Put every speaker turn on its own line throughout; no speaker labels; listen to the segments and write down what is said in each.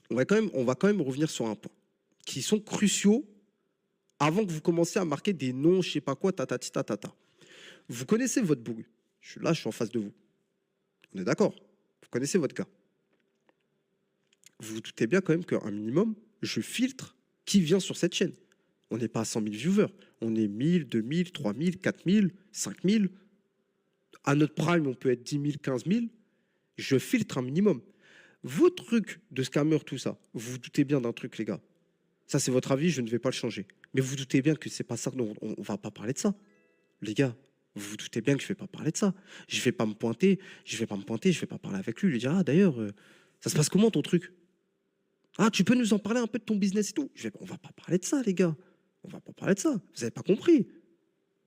on va quand même revenir sur un point qui sont cruciaux avant que vous commenciez à marquer des noms, je sais pas quoi, tatati tatata. Vous connaissez votre bourru. Je suis en face de vous. On est d'accord? Vous connaissez votre gars. Vous vous doutez bien quand même qu'un minimum, je filtre qui vient sur cette chaîne. On n'est pas à 100 000 viewers. On est 1000, 2000, 3000, 4000, 5000. À notre prime, on peut être 10 000, 15 000. Je filtre un minimum. Vos trucs de scammer, tout ça, vous vous doutez bien d'un truc, les gars. Ça, c'est votre avis, je ne vais pas le changer. Mais vous vous doutez bien que c'est pas ça, non, on va pas parler de ça. Les gars, vous vous doutez bien que je vais pas parler de ça. Je vais pas me pointer, je vais pas parler avec lui, lui dire, ah d'ailleurs, ça se passe comment ton truc? Ah, tu peux nous en parler un peu de ton business et tout? On va pas parler de ça, les gars. On va pas parler de ça. Vous avez pas compris.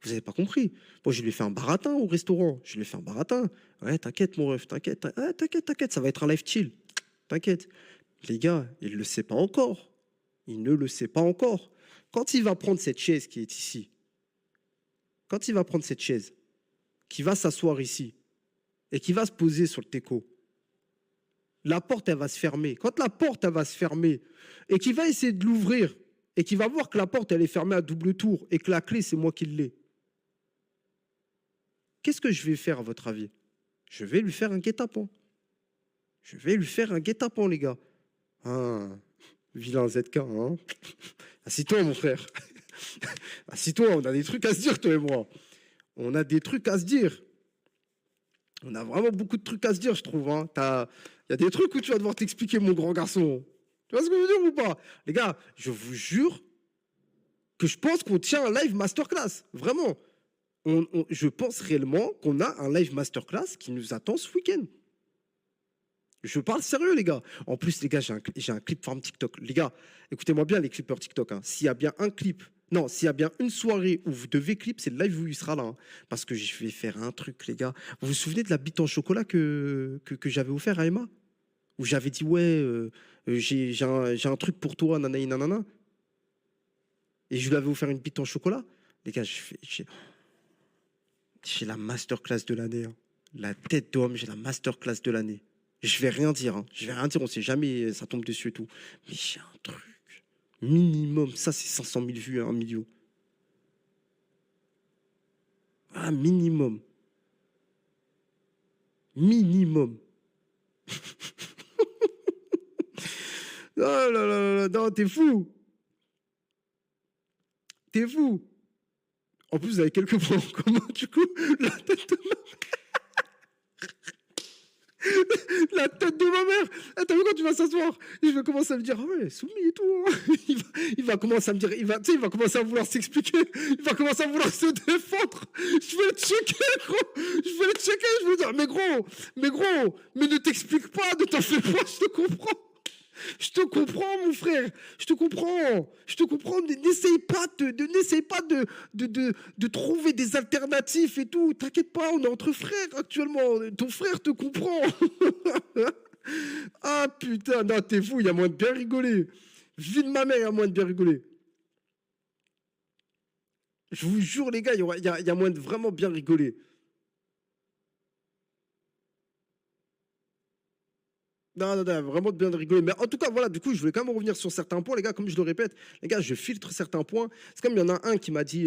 Vous avez pas compris. Moi, je lui ai fait un baratin au restaurant. Je lui ai fait un baratin. Ouais, t'inquiète, mon ref, t'inquiète. Ouais, t'inquiète, ça va être un live chill. T'inquiète. Les gars, il le sait pas encore. Il ne le sait pas encore. Quand il va prendre cette chaise qui est ici, quand il va prendre cette chaise, qui va s'asseoir ici et qui va se poser sur le teco, la porte, elle va se fermer. Quand la porte, elle va se fermer et qu'il va essayer de l'ouvrir et qu'il va voir que la porte, elle est fermée à double tour et que la clé, c'est moi qui l'ai, qu'est-ce que je vais faire à votre avis? Je vais lui faire un guet-apens. Je vais lui faire un guet-apens, les gars. Hein, vilain ZK, hein. Assis-toi, mon frère. Assis-toi, on a des trucs à se dire, toi et moi. On a des trucs à se dire. On a vraiment beaucoup de trucs à se dire, je trouve. Hein. Il y a des trucs où tu vas devoir t'expliquer, mon grand garçon. Tu vois ce que je veux dire ou pas? Les gars, je vous jure que je pense qu'on tient un live masterclass. Vraiment. Je pense réellement qu'on a un live masterclass qui nous attend ce week-end. Je parle sérieux, les gars. En plus, les gars, j'ai un clip farm TikTok. Les gars, écoutez-moi bien, les clippers TikTok. Hein. S'il y a bien un clip, non, s'il y a bien une soirée où vous devez clip, c'est le live où il sera là. Hein. Parce que je vais faire un truc, les gars. Vous vous souvenez de la bite en chocolat que j'avais offert à Emma? Où j'avais dit, ouais, j'ai un truc pour toi, nanana, nanana. Et je lui avais offert une bite en chocolat. Les gars, j'ai la masterclass de l'année. Hein. La tête d'homme, j'ai la masterclass de l'année. Je vais rien dire. Hein. Je vais rien dire. On sait jamais, ça tombe dessus et tout. Mais j'ai un truc. Minimum. Ça, c'est 500 000 vues à 1 million. Ah, minimum. Minimum. Oh là là là là. Non, t'es fou. T'es fou. En plus, vous avez quelques points en commun, du coup. La tête de la tête de ma mère. Ah, t'as vu quand tu vas s'asseoir? Je vais commencer à me dire, ah ouais, soumis et tout. Hein. Il va commencer à me dire, il va commencer à vouloir s'expliquer. Il va commencer à vouloir se défendre. Je vais le checker, gros. Je vais le checker. Je vais lui dire, mais gros, mais ne t'explique pas, ne t'en fais pas, je te comprends. Je te comprends, mon frère. Je te comprends. Je te comprends. N'essaye pas de trouver des alternatives et tout. T'inquiète pas, on est entre frères actuellement. Ton frère te comprend. Ah putain, non, t'es fou, il y a moins de bien rigoler. Vie de ma mère, il y a moins de bien rigoler. Je vous jure, les gars, il y a moins de vraiment bien rigoler. Non, non, non, vraiment de bien rigoler. Mais en tout cas, voilà, du coup, je voulais quand même revenir sur certains points, les gars. Comme je le répète, les gars, je filtre certains points. C'est comme il y en a un qui m'a dit,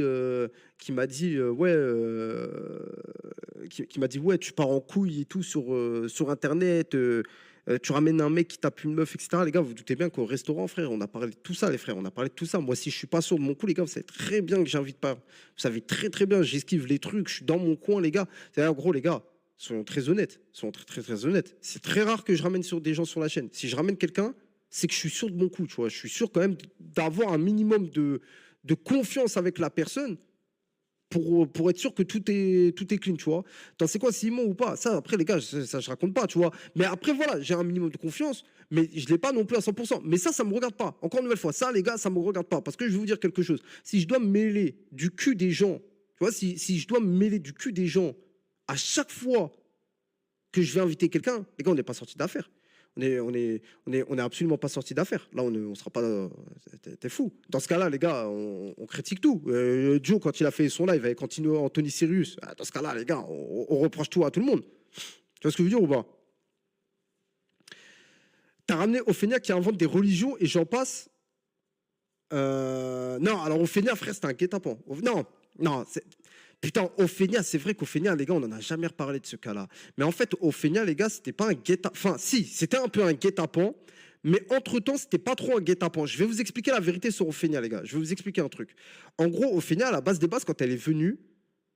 ouais, tu pars en couille et tout sur Internet. Tu ramènes un mec qui tape une meuf, etc. Les gars, vous vous doutez bien qu'au restaurant, frère, on a parlé de tout ça, les frères. On a parlé de tout ça. Moi, si je suis pas sûr de mon coup, les gars, vous savez très bien que j'invite pas. Vous savez très, très bien, j'esquive les trucs. Je suis dans mon coin, les gars. C'est-à-dire, gros, les gars. Soyons très honnêtes, soyons très très très honnêtes. C'est très rare que je ramène sur des gens sur la chaîne. Si je ramène quelqu'un, c'est que je suis sûr de mon coup, tu vois. Je suis sûr quand même d'avoir un minimum de confiance avec la personne pour être sûr que tout est clean, tu vois. Attends, c'est quoi, Simon ou pas? Ça, après, les gars, ça, je raconte pas, tu vois. Mais après, voilà, j'ai un minimum de confiance, mais je l'ai pas non plus à 100%. Mais ça me regarde pas. Encore une nouvelle fois, ça, les gars, ça me regarde pas. Parce que je vais vous dire quelque chose. Si je dois me mêler du cul des gens, tu vois, si je dois me mêler du cul des gens à chaque fois que je vais inviter quelqu'un, les gars, on n'est pas sorti d'affaires. On est absolument pas sorti d'affaires. Là, on sera pas. T'es fou. Dans ce cas-là, les gars, on critique tout. Joe, quand il a fait son live avec Anthony Sirius, dans ce cas-là, les gars, on reproche tout à tout le monde. Tu vois ce que je veux dire ou pas? T'as ramené Ophénia qui invente des religions et j'en passe. Non, alors Ophénia, frère, c'était un guet-apens. Non, non, putain, Ophénia, c'est vrai qu'Ophénia, les gars, on n'en a jamais reparlé de ce cas-là. Mais en fait, Ophénia, les gars, c'était pas un guet-apens. Enfin, si, c'était un peu un guet-apens, mais entre-temps, c'était pas trop un guet-apens. Je vais vous expliquer la vérité sur Ophénia, les gars. Je vais vous expliquer un truc. En gros, Ophénia, à la base des bases, quand elle est venue,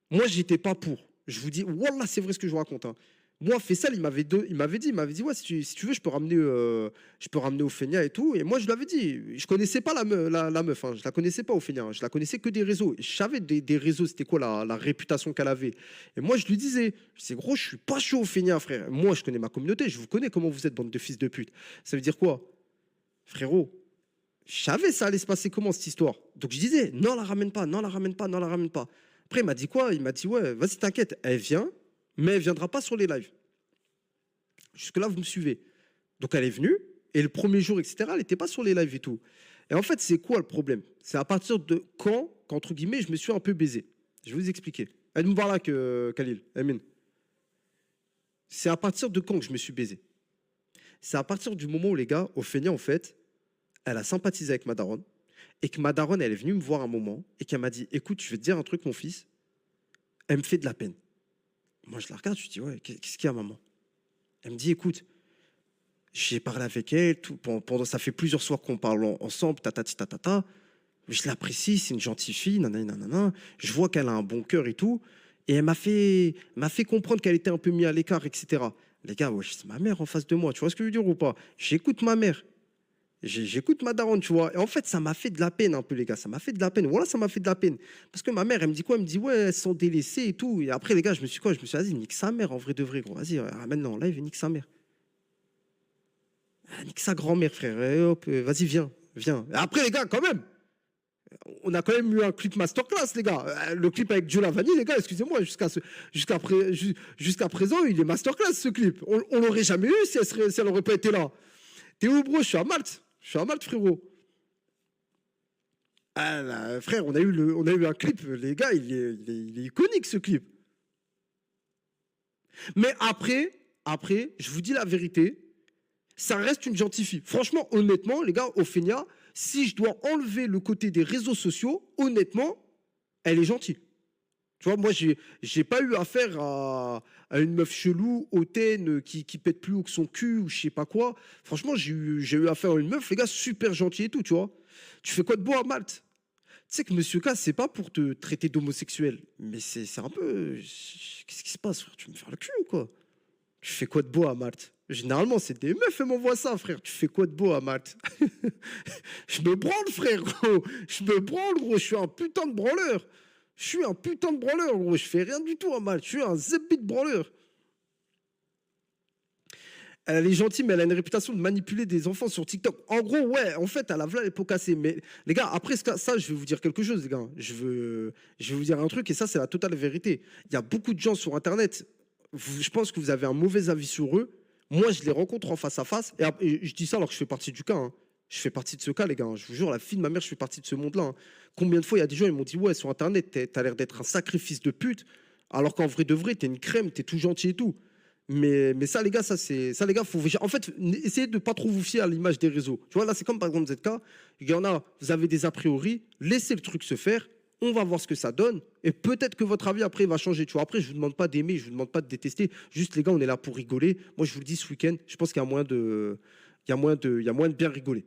moi, j'étais pas pour. Je vous dis, wallah, c'est vrai ce que je vous raconte, hein. Moi, Faisal, il m'avait dit, ouais, si tu veux, je peux ramener Ophénia et tout. Et moi, je lui avais dit, je connaissais pas la meuf, hein, je la connaissais pas, Ophénia, hein, je la connaissais que des réseaux. Et je savais des réseaux, c'était quoi la réputation qu'elle avait. Et moi, je lui disais, gros, je suis pas chaud, Ophénia, frère. Moi, je connais ma communauté, je vous connais comment vous êtes, bande de fils de pute. Ça veut dire quoi, frérot? Je savais ça allait se passer comment cette histoire. Donc je disais, non, la ramène pas, non, la ramène pas, non, la ramène pas. Après, il m'a dit quoi? Il m'a dit, ouais, vas-y, t'inquiète, elle vient, mais elle viendra pas sur les lives. Jusque-là, vous me suivez. Donc elle est venue, et le premier jour, etc., elle n'était pas sur les lives et tout. Et en fait, c'est quoi le problème? C'est à partir de quand, qu'entre guillemets, je me suis un peu baisé. Je vais vous expliquer. Elle nous parle là, Khalil, Amin. C'est à partir de quand que je me suis baisé? C'est à partir du moment où, les gars, Ophénia, en fait, elle a sympathisé avec ma daronne, et que ma daronne, elle est venue me voir un moment, et qu'elle m'a dit, écoute, je vais te dire un truc, mon fils, elle me fait de la peine. Moi, je la regarde, je dis, ouais, qu'est-ce qu'il y a, maman? Elle me dit, écoute, j'ai parlé avec elle, tout, ça fait plusieurs soirs qu'on parle ensemble, tatata. Je l'apprécie, c'est une gentille fille, nanana. Je vois qu'elle a un bon cœur et tout. Et elle m'a fait comprendre qu'elle était un peu mise à l'écart, etc. Les gars, ouais, c'est ma mère en face de moi, tu vois ce que je veux dire ou pas? J'écoute ma mère. J'écoute ma daronne, tu vois. Et en fait, ça m'a fait de la peine un peu, les gars. Ça m'a fait de la peine. Voilà, ça m'a fait de la peine. Parce que ma mère, elle me dit quoi? Elle me dit, ouais, elles sont délaissées et tout. Et après, les gars, je me suis dit, vas-y, nique sa mère, en vrai de vrai, gros. Vas-y, ramène-la en live et nique sa mère. Nique sa grand-mère, frère. Et hop, vas-y, viens. Et après, les gars, quand même, on a quand même eu un clip masterclass, les gars. Le clip avec Joe Lavani, les gars, excusez-moi, jusqu'à présent, il est masterclass, ce clip. On l'aurait jamais eu si elle n'aurait pas été là. T'es où, bro? Je suis à Malte, frérot. Ah, là, frère, on a eu un clip, les gars, il est iconique, ce clip. Mais après, je vous dis la vérité, ça reste une gentille fille. Franchement, honnêtement, les gars, Ophénia, si je dois enlever le côté des réseaux sociaux, honnêtement, elle est gentille. Tu vois, moi, j'ai pas eu affaire à une meuf chelou, hautaine, qui pète plus haut que son cul ou je sais pas quoi. Franchement, j'ai eu affaire à une meuf, les gars, super gentille et tout, tu vois. Tu fais quoi de beau à Malte? Tu sais que Monsieur K, c'est pas pour te traiter d'homosexuel, mais c'est un peu. Qu'est-ce qui se passe, frère? Tu veux me faire le cul ou quoi? Tu fais quoi de beau à Malte? Généralement, c'est des meufs qui m'envoient ça, frère. Tu fais quoi de beau à Malte? Je me branle, frère, gros. Je me branle, gros. Je suis un putain de branleur. Gros. Je fais rien du tout à Malte. Je suis un zébit de branleur. Elle est gentille, mais elle a une réputation de manipuler des enfants sur TikTok. En gros, ouais, en fait, elle a voilà les pots cassés. Mais les gars, après ça, je vais vous dire quelque chose, les gars. Je vais vous dire un truc, et ça, c'est la totale vérité. Il y a beaucoup de gens sur Internet. Je pense que vous avez un mauvais avis sur eux. Moi, je les rencontre en face à face. Et je dis ça alors que je fais partie du cas, hein. Je fais partie de ce cas, les gars. Je vous jure, la fille de ma mère, je fais partie de ce monde-là, hein. Combien de fois il y a des gens, ils m'ont dit, ouais, sur Internet, t'as l'air d'être un sacrifice de pute, alors qu'en vrai de vrai, t'es une crème, t'es tout gentil et tout. Mais ça, les gars, les gars, faut, en fait, essayez de pas trop vous fier à l'image des réseaux. Tu vois, là, c'est comme par exemple ZK. Il y en a, vous avez des a priori, laissez le truc se faire. On va voir ce que ça donne. Et peut-être que votre avis après va changer. Tu vois, après, je vous demande pas d'aimer, je vous demande pas de détester. Juste, les gars, on est là pour rigoler. Moi, je vous le dis, ce week-end, je pense qu'il y a moyen de bien rigoler.